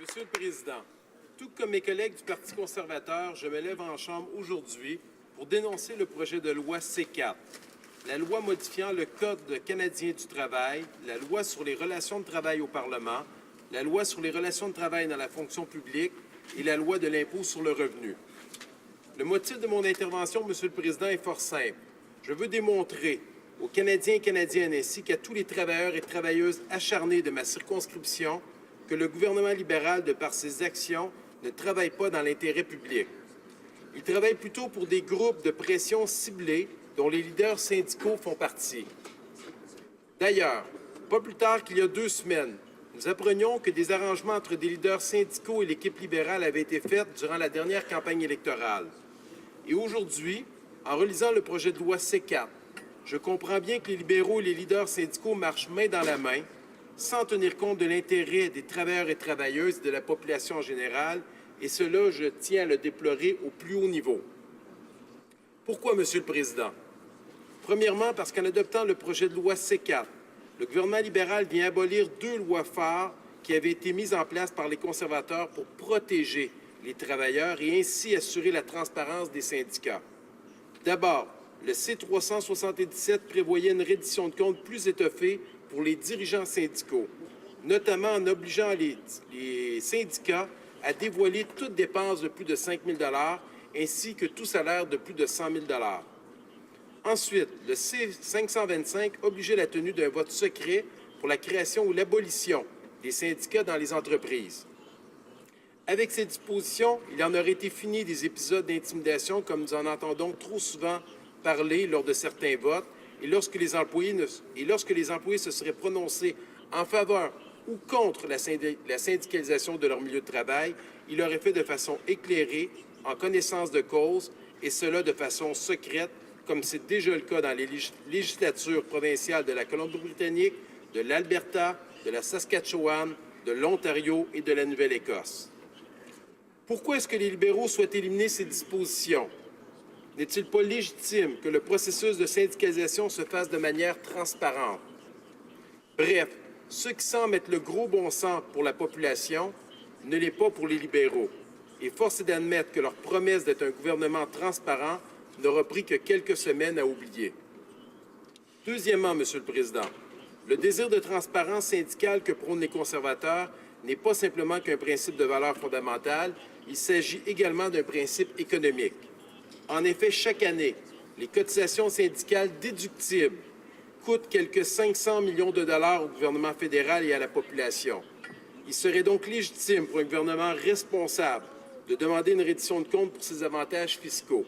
Monsieur le Président, tout comme mes collègues du Parti conservateur, je me lève en Chambre aujourd'hui pour dénoncer le projet de loi C4, la loi modifiant le Code canadien du travail, la loi sur les relations de travail au Parlement, la loi sur les relations de travail dans la fonction publique et la loi de l'impôt sur le revenu. Le motif de mon intervention, Monsieur le Président, est fort simple. Je veux démontrer aux Canadiens et Canadiennes ainsi qu'à tous les travailleurs et travailleuses acharnés de ma circonscription que le gouvernement libéral, de par ses actions, ne travaille pas dans l'intérêt public. Il travaille plutôt pour des groupes de pression ciblés dont les leaders syndicaux font partie. D'ailleurs, pas plus tard qu'il y a 2 semaines, nous apprenions que des arrangements entre des leaders syndicaux et l'équipe libérale avaient été faits durant la dernière campagne électorale. Et aujourd'hui, en relisant le projet de loi C4, je comprends bien que les libéraux et les leaders syndicaux marchent main dans la main, sans tenir compte de l'intérêt des travailleurs et travailleuses et de la population en général, et cela, je tiens à le déplorer au plus haut niveau. Pourquoi, Monsieur le Président? Premièrement, parce qu'en adoptant le projet de loi C4, le gouvernement libéral vient abolir 2 lois phares qui avaient été mises en place par les conservateurs pour protéger les travailleurs et ainsi assurer la transparence des syndicats. D'abord, le C-377 prévoyait une reddition de comptes plus étoffée pour les dirigeants syndicaux, notamment en obligeant les syndicats à dévoiler toute dépense de plus de 5 000 $ ainsi que tout salaire de plus de 100 000 $. Ensuite, le C-525 obligeait la tenue d'un vote secret pour la création ou l'abolition des syndicats dans les entreprises. Avec ces dispositions, il en aurait été fini des épisodes d'intimidation comme nous en entendons trop souvent parler lors de certains votes et lorsque les employés se seraient prononcés en faveur ou contre la syndicalisation de leur milieu de travail, il l'aurait fait de façon éclairée, en connaissance de cause, et cela de façon secrète, comme c'est déjà le cas dans les législatures provinciales de la Colombie-Britannique, de l'Alberta, de la Saskatchewan, de l'Ontario et de la Nouvelle-Écosse. Pourquoi est-ce que les libéraux souhaitent éliminer ces dispositions? N'est-il pas légitime que le processus de syndicalisation se fasse de manière transparente? Bref, ceux qui semblent être le gros bon sens pour la population ne l'est pas pour les libéraux. Et force est d'admettre que leur promesse d'être un gouvernement transparent n'aura pris que quelques semaines à oublier. Deuxièmement, Monsieur le Président, le désir de transparence syndicale que prônent les conservateurs n'est pas simplement qu'un principe de valeur fondamentale, il s'agit également d'un principe économique. En effet, chaque année, les cotisations syndicales déductibles coûtent quelques 500 millions de dollars au gouvernement fédéral et à la population. Il serait donc légitime pour un gouvernement responsable de demander une reddition de comptes pour ces avantages fiscaux.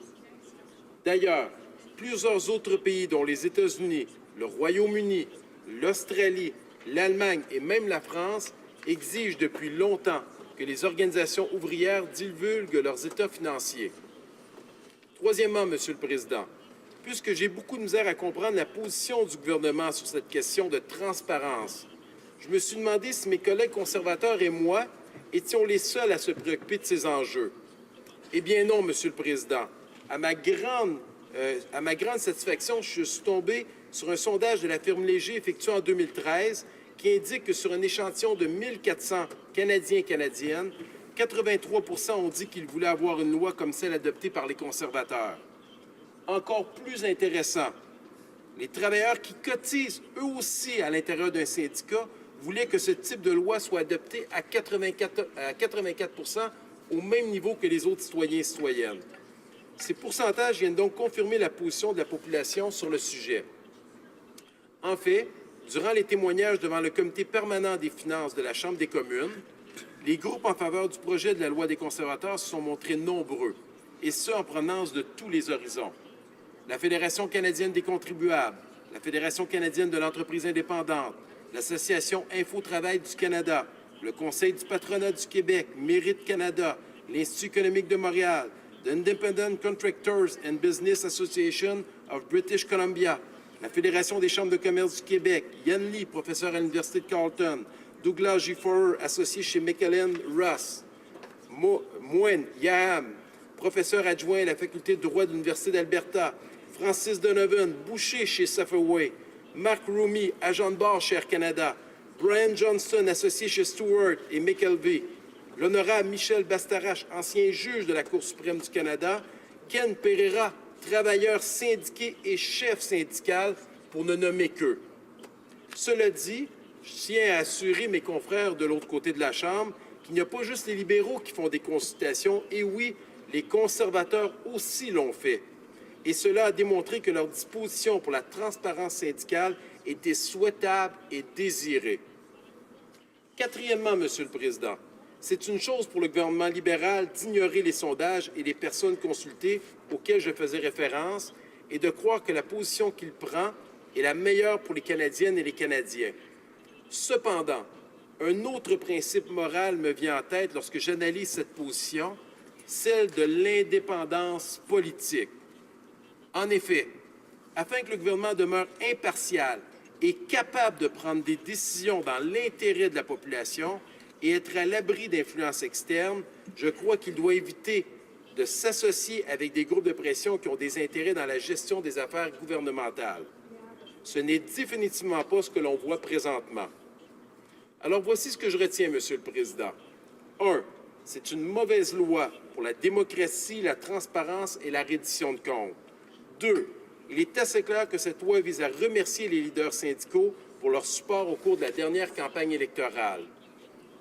D'ailleurs, plusieurs autres pays, dont les États-Unis, le Royaume-Uni, l'Australie, l'Allemagne et même la France, exigent depuis longtemps que les organisations ouvrières divulguent leurs états financiers. Troisièmement, Monsieur le Président, puisque j'ai beaucoup de misère à comprendre la position du gouvernement sur cette question de transparence, je me suis demandé si mes collègues conservateurs et moi étions les seuls à se préoccuper de ces enjeux. Eh bien non, Monsieur le Président. À ma grande satisfaction, je suis tombé sur un sondage de la firme Léger effectué en 2013 qui indique que sur un échantillon de 1400 Canadiens et Canadiennes, 83 % ont dit qu'ils voulaient avoir une loi comme celle adoptée par les conservateurs. Encore plus intéressant, les travailleurs qui cotisent eux aussi à l'intérieur d'un syndicat voulaient que ce type de loi soit adopté à 84 % au même niveau que les autres citoyens et citoyennes. Ces pourcentages viennent donc confirmer la position de la population sur le sujet. En fait, durant les témoignages devant le comité permanent des finances de la Chambre des communes, les groupes en faveur du projet de la loi des conservateurs se sont montrés nombreux, et ce, en provenance de tous les horizons. La Fédération canadienne des contribuables, la Fédération canadienne de l'entreprise indépendante, l'Association Info-Travail du Canada, le Conseil du patronat du Québec, Mérite Canada, l'Institut économique de Montréal, the Independent Contractors and Business Association of British Columbia, la Fédération des chambres de commerce du Québec, Yan Lee, professeur à l'Université de Carleton, Douglas G. Forer, associé chez McAllen Ross, Moen Yaham, professeur adjoint à la Faculté de droit de l'Université d'Alberta, Francis Donovan, boucher chez Safeway, Mark Roomy, agent de bord chez Air Canada, Brian Johnston, associé chez Stewart et McKelvey, l'honorable Michel Bastarache, ancien juge de la Cour suprême du Canada, Ken Pereira, travailleur syndiqué et chef syndical, pour ne nommer qu'eux. Cela dit, je tiens à assurer mes confrères de l'autre côté de la Chambre qu'il n'y a pas juste les libéraux qui font des consultations, et oui, les conservateurs aussi l'ont fait. Et cela a démontré que leur disposition pour la transparence syndicale était souhaitable et désirée. Quatrièmement, Monsieur le Président, c'est une chose pour le gouvernement libéral d'ignorer les sondages et les personnes consultées auxquelles je faisais référence et de croire que la position qu'il prend est la meilleure pour les Canadiennes et les Canadiens. Cependant, un autre principe moral me vient en tête lorsque j'analyse cette position, celle de l'indépendance politique. En effet, afin que le gouvernement demeure impartial et capable de prendre des décisions dans l'intérêt de la population et être à l'abri d'influences externes, je crois qu'il doit éviter de s'associer avec des groupes de pression qui ont des intérêts dans la gestion des affaires gouvernementales. Ce n'est définitivement pas ce que l'on voit présentement. Alors voici ce que je retiens, Monsieur le Président. 1. C'est une mauvaise loi pour la démocratie, la transparence et la reddition de comptes. 2. Il est assez clair que cette loi vise à remercier les leaders syndicaux pour leur support au cours de la dernière campagne électorale.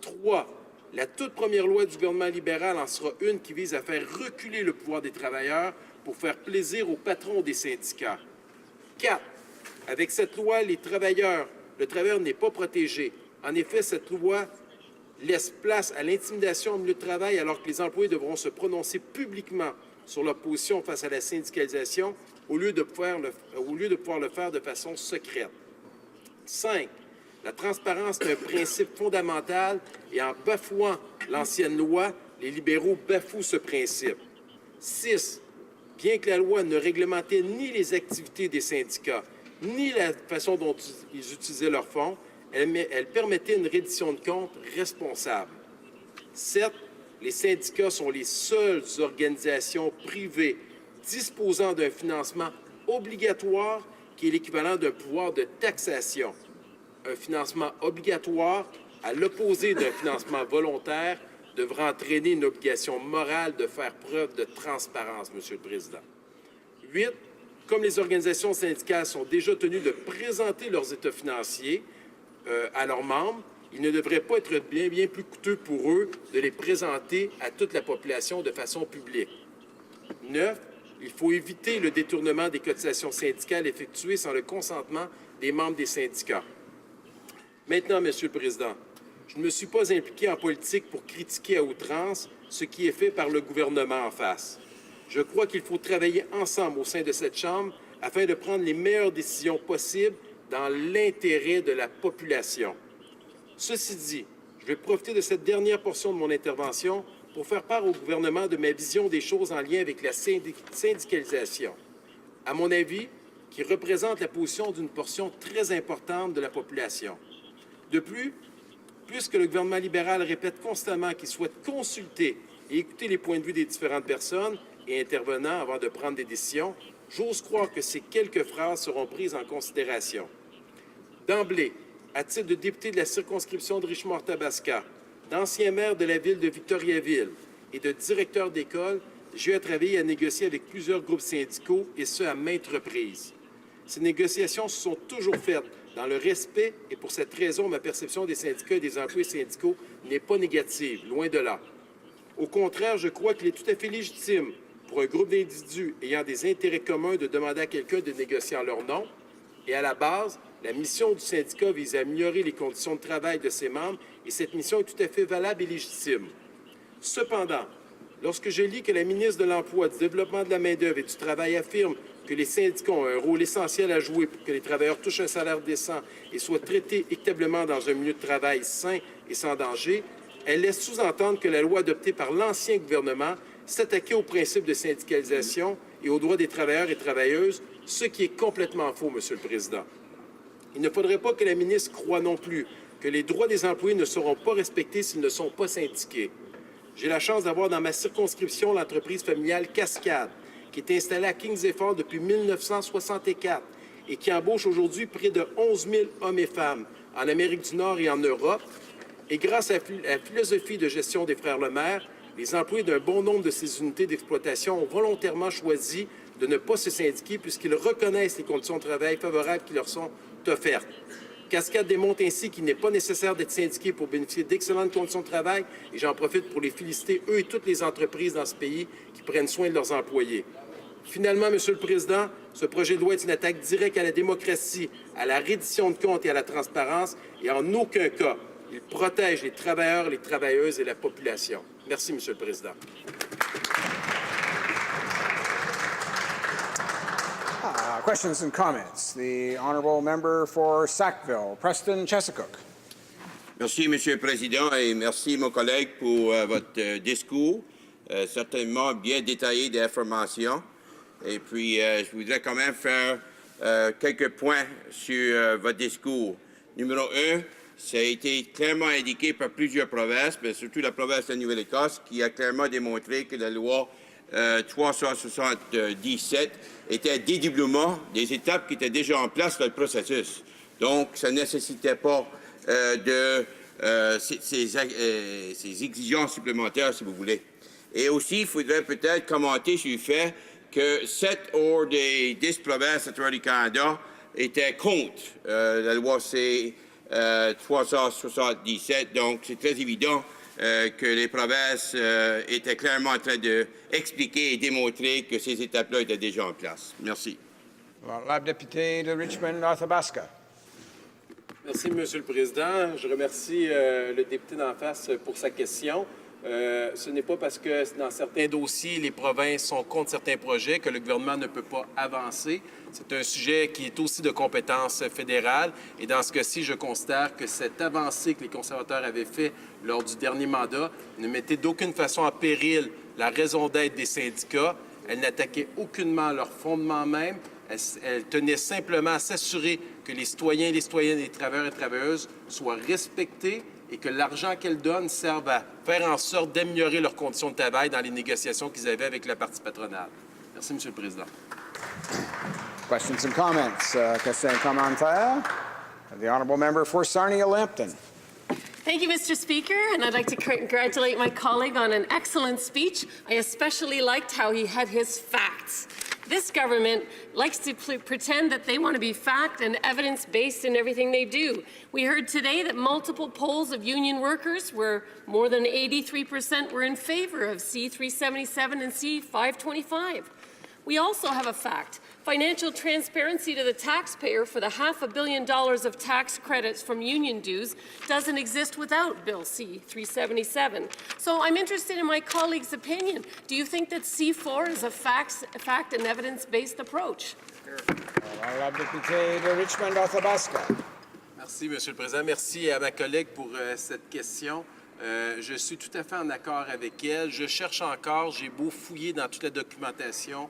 3. La toute première loi du gouvernement libéral en sera une qui vise à faire reculer le pouvoir des travailleurs pour faire plaisir aux patrons des syndicats. 4. Avec cette loi, le travailleur n'est pas protégé. En effet, cette loi laisse place à l'intimidation au milieu de travail alors que les employés devront se prononcer publiquement sur leur position face à la syndicalisation au lieu de pouvoir le faire de façon secrète. 5. La transparence est un principe fondamental et en bafouant l'ancienne loi, les libéraux bafouent ce principe. 6. Bien que la loi ne réglementait ni les activités des syndicats, ni la façon dont ils utilisaient leurs fonds, elle permettait une reddition de comptes responsable. 7. Les syndicats sont les seules organisations privées disposant d'un financement obligatoire qui est l'équivalent d'un pouvoir de taxation. Un financement obligatoire, à l'opposé d'un financement volontaire, devra entraîner une obligation morale de faire preuve de transparence, Monsieur le Président. 8. Comme les organisations syndicales sont déjà tenues de présenter leurs états financiers à leurs membres, il ne devrait pas être bien plus coûteux pour eux de les présenter à toute la population de façon publique. 9. Il faut éviter le détournement des cotisations syndicales effectuées sans le consentement des membres des syndicats. Maintenant, Monsieur le Président, je ne me suis pas impliqué en politique pour critiquer à outrance ce qui est fait par le gouvernement en face. Je crois qu'il faut travailler ensemble au sein de cette Chambre afin de prendre les meilleures décisions possibles dans l'intérêt de la population. Ceci dit, je vais profiter de cette dernière portion de mon intervention pour faire part au gouvernement de ma vision des choses en lien avec la syndicalisation. À mon avis, qui représente la position d'une portion très importante de la population. De plus, puisque le gouvernement libéral répète constamment qu'il souhaite consulter et écouter les points de vue des différentes personnes et intervenants avant de prendre des décisions, j'ose croire que ces quelques phrases seront prises en considération. D'emblée, à titre de député de la circonscription de Richemont-Tabasca, d'ancien maire de la ville de Victoriaville et de directeur d'école, j'ai eu à travailler et à négocier avec plusieurs groupes syndicaux, et ce, à maintes reprises. Ces négociations se sont toujours faites dans le respect, et pour cette raison, ma perception des syndicats et des employés syndicaux n'est pas négative, loin de là. Au contraire, je crois qu'il est tout à fait légitime pour un groupe d'individus ayant des intérêts communs de demander à quelqu'un de négocier en leur nom. Et à la base, la mission du syndicat vise à améliorer les conditions de travail de ses membres, et cette mission est tout à fait valable et légitime. Cependant, lorsque je lis que la ministre de l'Emploi, du Développement de la main-d'œuvre et du Travail affirme que les syndicats ont un rôle essentiel à jouer pour que les travailleurs touchent un salaire décent et soient traités équitablement dans un milieu de travail sain et sans danger, elle laisse sous-entendre que la loi adoptée par l'ancien gouvernement s'attaquait au principe de syndicalisation et aux droits des travailleurs et travailleuses, ce qui est complètement faux, Monsieur le Président. Il ne faudrait pas que la ministre croie non plus que les droits des employés ne seront pas respectés s'ils ne sont pas syndiqués. J'ai la chance d'avoir dans ma circonscription l'entreprise familiale Cascade, qui est installée à Kings Effort depuis 1964 et qui embauche aujourd'hui près de 11 000 hommes et femmes en Amérique du Nord et en Europe, Et grâce à la philosophie de gestion des frères Lemaire, les employés d'un bon nombre de ces unités d'exploitation ont volontairement choisi de ne pas se syndiquer puisqu'ils reconnaissent les conditions de travail favorables qui leur sont offertes. Cascade démontre ainsi qu'il n'est pas nécessaire d'être syndiqué pour bénéficier d'excellentes conditions de travail et j'en profite pour les féliciter, eux et toutes les entreprises dans ce pays qui prennent soin de leurs employés. Finalement, Monsieur le Président, ce projet de loi est une attaque directe à la démocratie, à la reddition de comptes et à la transparence et en aucun cas, il protège les travailleurs, les travailleuses et la population. Merci, Monsieur le Président. Questions and comments. The honourable member for Sackville, Preston Chesapeake. Merci, Monsieur le Président, et merci, mon collègue, pour votre discours. Certainement bien détaillé d'informations. Et puis, je voudrais quand même faire quelques points sur votre discours. Numéro 1, ça a été clairement indiqué par plusieurs provinces, mais surtout la province de Nouvelle-Écosse, qui a clairement démontré que la loi 377 était un dédoublement des étapes qui étaient déjà en place dans le processus. Donc, ça ne nécessitait pas ces exigences supplémentaires, si vous voulez. Et aussi, il faudrait peut-être commenter sur le fait que 7 hors des 10 provinces à travers le Canada étaient contre la loi C-377. Donc, c'est très évident que les provinces étaient clairement en train d'expliquer et démontrer que ces étapes-là étaient déjà en place. Merci. La députée de Richmond-Athabasca. Merci, Monsieur le Président. Je remercie le député d'en face pour sa question. Ce n'est pas parce que dans certains dossiers, les provinces sont contre certains projets que le gouvernement ne peut pas avancer. C'est un sujet qui est aussi de compétence fédérale. Et dans ce cas-ci, je considère que cette avancée que les conservateurs avaient faite lors du dernier mandat ne mettait d'aucune façon en péril la raison d'être des syndicats. Elle n'attaquait aucunement leur fondement même. Elle tenait simplement à s'assurer que les citoyens, les citoyennes, les travailleurs et travailleuses soient respectés et que l'argent qu'elle donne serve à faire en sorte d'améliorer leurs conditions de travail dans les négociations qu'ils avaient avec la partie patronale. Merci, Monsieur le Président. Questions and comments. Questions and commentaires. The honourable member for Sarnia-Lambton. Thank you, Mr. Speaker, and I'd like to congratulate my colleague on an excellent speech. I especially liked how he had his facts. This government likes to pretend that they want to be fact and evidence-based in everything they do. We heard today that multiple polls of union workers where more than 83% were in favor of C-377 and C-525. We also have a fact. Financial transparency to the taxpayer for the $500 million of tax credits from union dues doesn't exist without Bill C-377. So I'm interested in my colleague's opinion. Do you think that C-4 is a fact and evidence-based approach? La députée de Richmond-Athabasca. Merci, Monsieur le Président. Merci à ma collègue pour cette question. Je suis tout à fait en accord avec elle. Je cherche encore, j'ai beau fouiller dans toute la documentation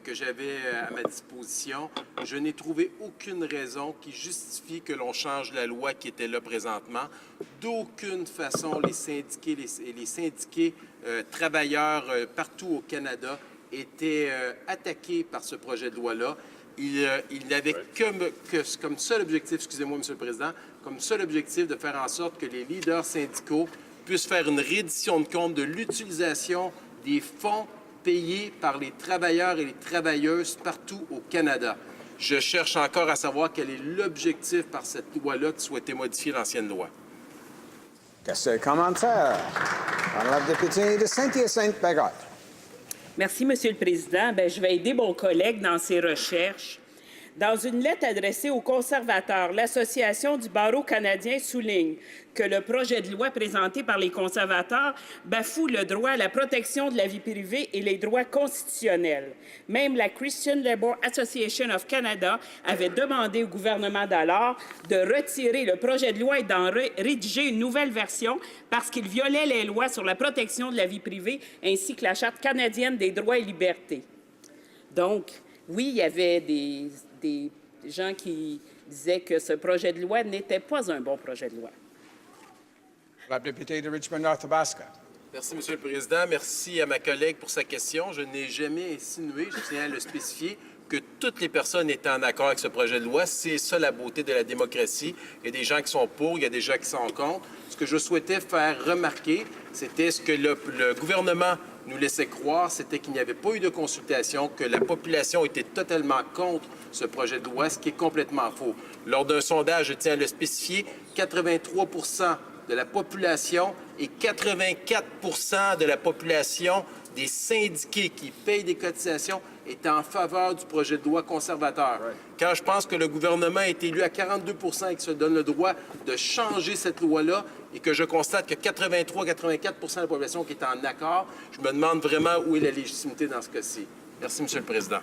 que j'avais à ma disposition, je n'ai trouvé aucune raison qui justifie que l'on change la loi qui était là présentement. D'aucune façon, les syndiqués travailleurs partout au Canada étaient attaqués par ce projet de loi-là. Il n'avait comme seul objectif, excusez-moi, Monsieur le Président, comme seul objectif de faire en sorte que les leaders syndicaux puissent faire une reddition de compte de l'utilisation des fonds payés par les travailleurs et les travailleuses partout au Canada. Je cherche encore à savoir quel est l'objectif par cette loi-là qui souhaitait modifier l'ancienne loi. Questions et commentaires. La députée de Saint-Hyacinthe-Bagot. Merci, Monsieur le Président. Je vais aider mon collègue dans ses recherches. Dans une lettre adressée aux conservateurs, l'Association du barreau canadien souligne que le projet de loi présenté par les conservateurs bafoue le droit à la protection de la vie privée et les droits constitutionnels. Même la Christian Labour Association of Canada avait demandé au gouvernement d'alors de retirer le projet de loi et d'en rédiger une nouvelle version parce qu'il violait les lois sur la protection de la vie privée ainsi que la Charte canadienne des droits et libertés. Donc, oui, il y avait des gens qui disaient que ce projet de loi n'était pas un bon projet de loi. La députée de Richmond-Athabasca. Merci, Monsieur le Président. Merci à ma collègue pour sa question. Je n'ai jamais insinué, je tiens à le spécifier, que toutes les personnes étaient en accord avec ce projet de loi. C'est ça la beauté de la démocratie. Il y a des gens qui sont pour, il y a des gens qui sont contre. Ce que je souhaitais faire remarquer, c'était ce que le gouvernement nous laissait croire, c'était qu'il n'y avait pas eu de consultation, que la population était totalement contre ce projet de loi, ce qui est complètement faux. Lors d'un sondage, je tiens à le spécifier, 83 de la population et 84 de la population des syndiqués qui payent des cotisations étaient en faveur du projet de loi conservateur. Quand je pense que le gouvernement est élu à 42 et qu'il se donne le droit de changer cette loi-là et que je constate que 83-84 de la population qui est en accord, je me demande vraiment où est la légitimité dans ce cas-ci. Merci, M. le Président.